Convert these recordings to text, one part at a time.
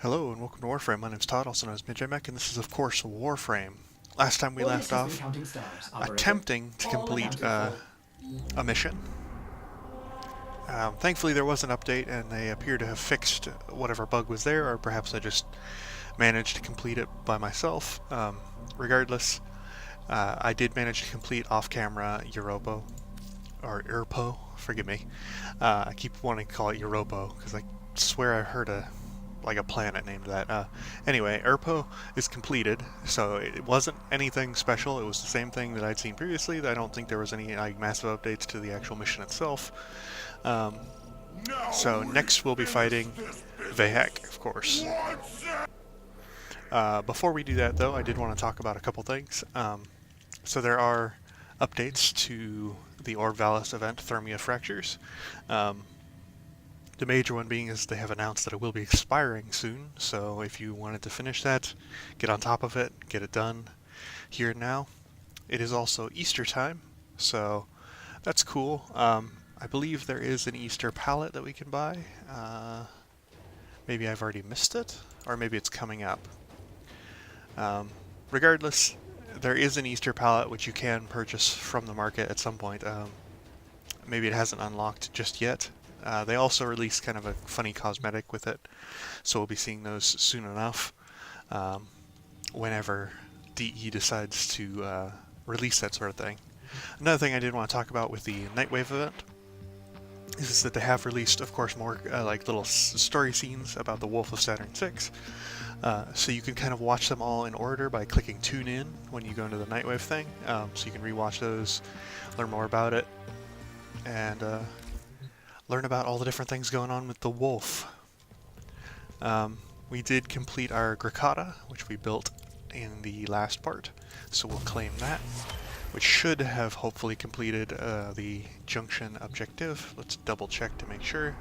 Hello and welcome to Warframe. My name is Todd, also known as Midjamek, and this is of course Warframe. Last time we left off attempting to complete a mission. Thankfully there was an update and they appear to have fixed whatever bug was there, or perhaps I just managed to complete it by myself. Regardless, I did manage to complete off-camera Europa, or Erpo, forgive me. I keep wanting to call it Europo because I swear I heard a planet named that. Anyway, Erpo is completed, so it wasn't anything special. It was the same thing that I'd seen previously. I don't think there was any massive updates to the actual mission itself. So next we'll be fighting Heking, of course. Before we do that, though, I did want to talk about a couple things. So there are updates to the Orb Valis event, Thermia Fractures. The major one being is they have announced that it will be expiring soon, so if you wanted to finish that, get on top of it, get it done here and now. It is also Easter time, so that's cool. I believe there is an Easter palette that we can buy. Maybe I've already missed it, or maybe it's coming up. Regardless, there is an Easter palette which you can purchase from the market at some point. Maybe it hasn't unlocked just yet. They also released kind of a funny cosmetic with it, so we'll be seeing those soon enough, whenever DE decides to release that sort of thing. Another thing I did want to talk about with the Nightwave event is that they have released, of course, more like little story scenes about the Wolf of Saturn VI, so you can kind of watch them all in order by clicking Tune In when you go into the Nightwave thing, so you can rewatch those, learn more about it, and learn about all the different things going on with the wolf. We did complete our Grikata, which we built in the last part, so we'll claim that, which should have hopefully completed the Junction objective. Let's double check to make sure.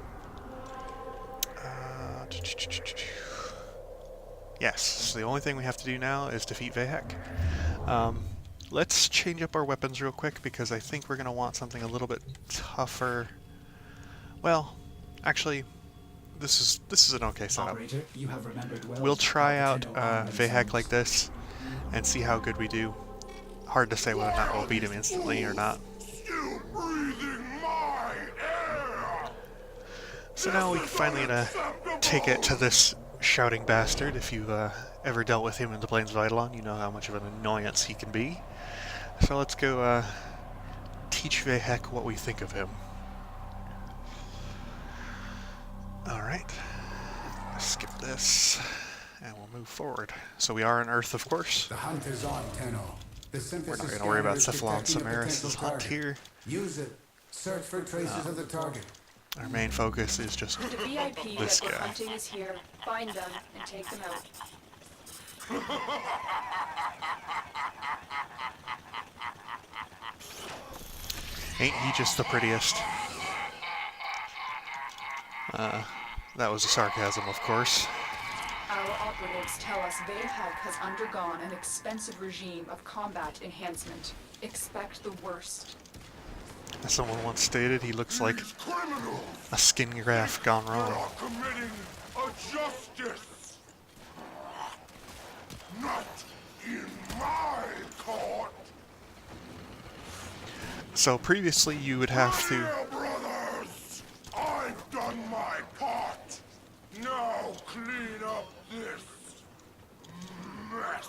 Yes, so the only thing we have to do now is defeat Heking. Let's change up our weapons real quick, because I think we're going to want something a little bit tougher. Well, actually, this is an okay setup. We'll try out Heking like this and see how good we do. Hard to say whether or not we'll beat him instantly or not. So now we finally gonna take it to this shouting bastard. If you've ever dealt with him in the Plains of Eidolon, you know how much of an annoyance he can be. So let's go teach Heking what we think of him. Alright, skip this, and we'll move forward. So we are on Earth, of course. The hunt is on, Tenno. We're not going to worry about Cephalon Samaris' hunt here. Use it. Search for traces of the target. Our main focus is just the VIP this that guy. we're hunting is here. Find them and take them out. Ain't he just the prettiest? That was a sarcasm, of course. Our operatives tell us Heking has undergone an expensive regime of combat enhancement. Expect the worst. As someone once stated, he looks like a skin graft gone wrong. Committing a justice. Not in my court. So previously you would have to... Here, brothers, I've done my part. Now clean up this mess.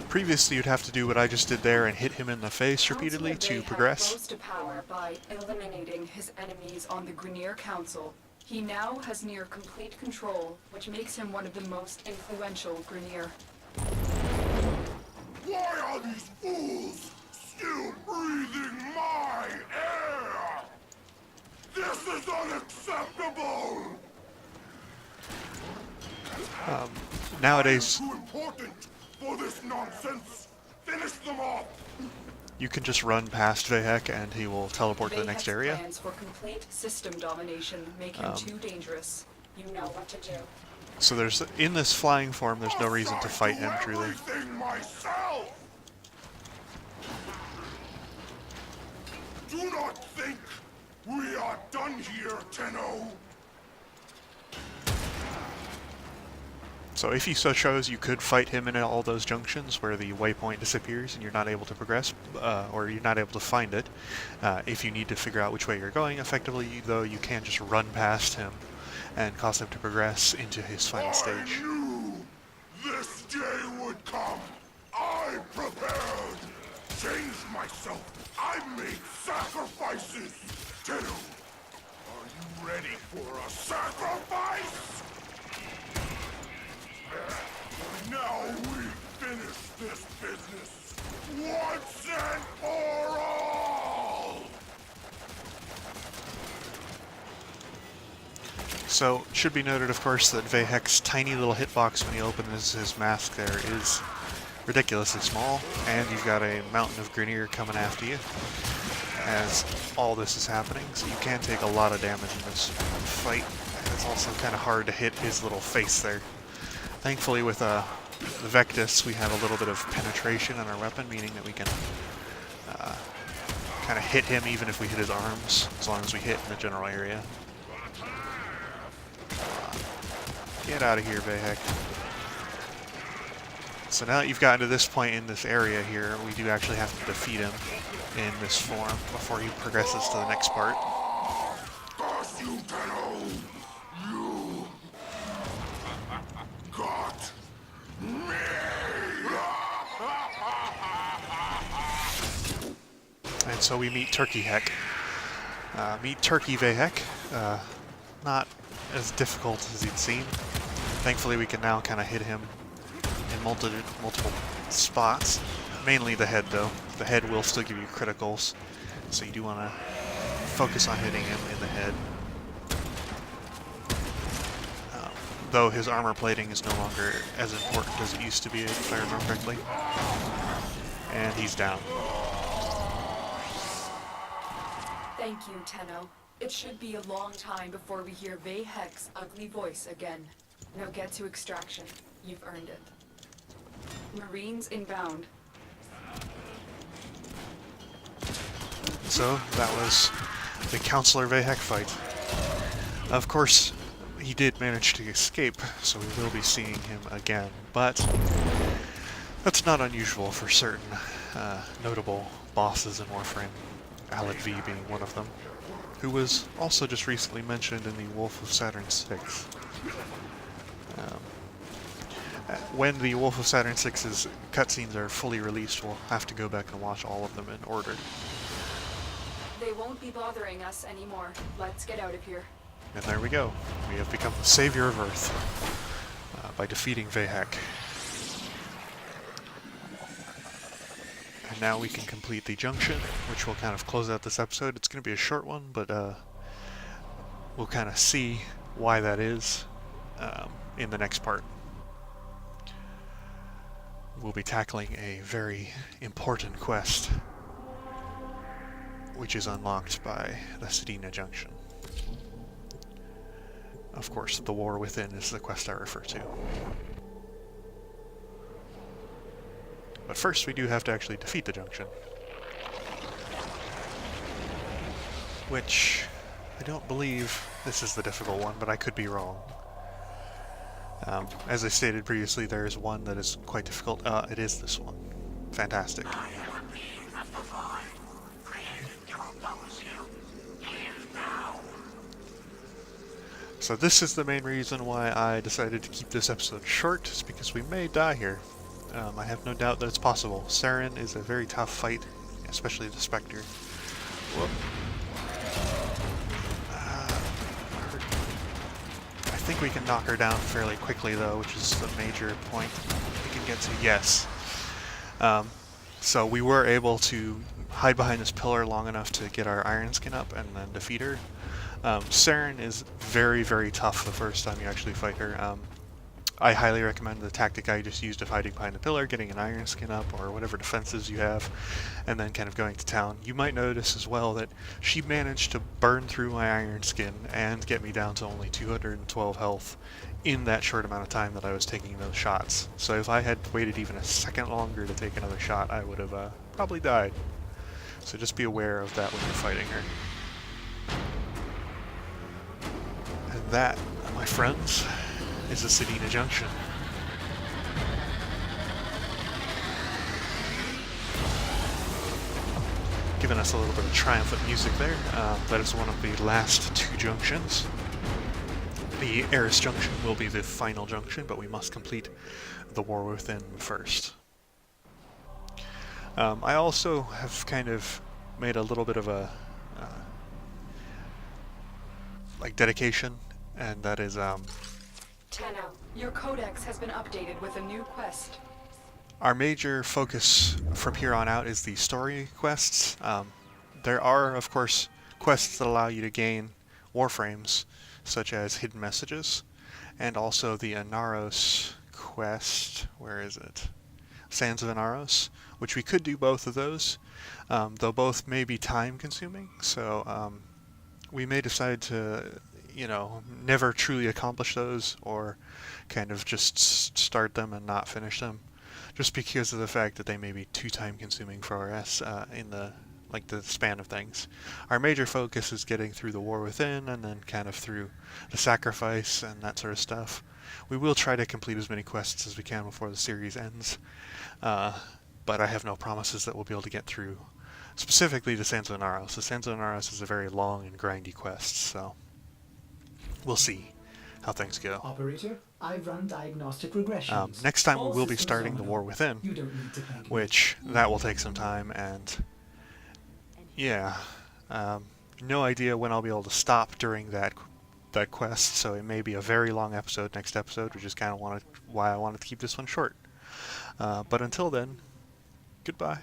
Previously you'd have to do what I just did there and hit him in the face repeatedly to progress. Rose to power by eliminating his enemies on the Grineer Council. He now has near complete control, which makes him one of the most influential Grineer. Why are these fools still breathing my air? This is unacceptable! Nowadays, Too important for this nonsense. Finish them off. you can just run past Heking and he will teleport to the next area. Plans for complete system domination make him too dangerous. You know what to do. So there's, in this flying form, there's no reason to fight him, truly. Everything myself. Do not think we are done here, Tenno. So if you so chose, you could fight him in all those junctions where the waypoint disappears and you're not able to progress, or you're not able to find it. If you need to figure out which way you're going effectively, though, you can just run past him and cause him to progress into his final stage. I knew this day would come. I prepared. Changed myself. I made sacrifices. Tenno, are you ready for a sacrifice? Now we finish this business once and for all! So, it should be noted, of course, that Vehek's tiny little hitbox when he opens his mask there is ridiculously small, and you've got a mountain of Grineer coming after you as all this is happening, so you can take a lot of damage in this fight. It's also kind of hard to hit his little face there. Thankfully, with the Vectis, we have a little bit of penetration on our weapon, meaning that we can kind of hit him even if we hit his arms, as long as we hit in the general area. Get out of here, Vehek. So now that you've gotten to this point in this area here, we do actually have to defeat him in this form before he progresses to the next part. Curse you, Tenno! You got me! And so we meet Turkey Hek. Meet Turkey Vehek. Not as difficult as he'd seem. Thankfully we can now kind of hit him in multiple spots. Mainly the head though. The head will still give you criticals, so you do want to focus on hitting him in the head. Though his armor plating is no longer as important as it used to be, if I remember correctly. And he's down. Thank you, Tenno. It should be a long time before we hear Vehek's ugly voice again. Now get to extraction. You've earned it. Marines inbound. So that was the Counselor Vehek fight. Of course, he did manage to escape, so we will be seeing him again, but that's not unusual for certain notable bosses in Warframe, Alad V being one of them, who was also just recently mentioned in the Wolf of Saturn VI. When the Wolf of Saturn VI's cutscenes are fully released, we'll have to go back and watch all of them in order. They won't be bothering us anymore. Let's get out of here. And there we go. We have become the savior of Earth by defeating Vehek. And now we can complete the Junction, which will kind of close out this episode. It's going to be a short one, but we'll kind of see why that is in the next part. We'll be tackling a very important quest, which is unlocked by the Sedna Junction. Of course, the War Within is the quest I refer to. But first, we do have to actually defeat the Junction. Which, I don't believe this is the difficult one, but I could be wrong. As I stated previously, there is one that is quite difficult. It is this one. Fantastic. I am a being of the void, created to oppose you. Live now. So this is the main reason why I decided to keep this episode short, is because we may die here. I have no doubt that it's possible. Saren is a very tough fight, especially the Spectre. Whoop. I think we can knock her down fairly quickly though, which is the major point we can get to. Yes. So we were able to hide behind this pillar long enough to get our Iron Skin up and then defeat her. Saren is very, very tough the first time you actually fight her. I highly recommend the tactic I just used of hiding behind the pillar, getting an Iron Skin up, or whatever defenses you have, and then kind of going to town. You might notice as well that she managed to burn through my Iron Skin and get me down to only 212 health in that short amount of time that I was taking those shots. So if I had waited even a second longer to take another shot, I would have probably died. So just be aware of that when you're fighting her. And that, my friends, is the Sedna Junction. giving us a little bit of triumphant music there. That is one of the last 2 junctions. The Eris Junction will be the final junction, but we must complete the War Within first. I also have kind of made a little bit of a like dedication, and that is Tenno, your codex has been updated with a new quest. our major focus from here on out is the story quests. There are, of course, quests that allow you to gain Warframes, such as hidden messages, and also the Inaros quest. Where is it? Sands of Inaros, which we could do both of those, though both may be time-consuming. So we may decide to, never truly accomplish those, or kind of just start them and not finish them, just because of the fact that they may be too time-consuming for us in the span of things. Our major focus is getting through the War Within, and then kind of through the Sacrifice and that sort of stuff. We will try to complete as many quests as we can before the series ends, but I have no promises that we'll be able to get through specifically the Sands of Inaros. The Sands of Inaros is a very long and grindy quest, so we'll see how things go. Operator, I've run diagnostic regressions. Next time All we will be systems starting the nominal. War Within, You don't need to thank me. which that will take some time, and yeah, no idea when I'll be able to stop during that quest, so it may be a very long episode next episode, which is kind of why I wanted to keep this one short. But until then, goodbye.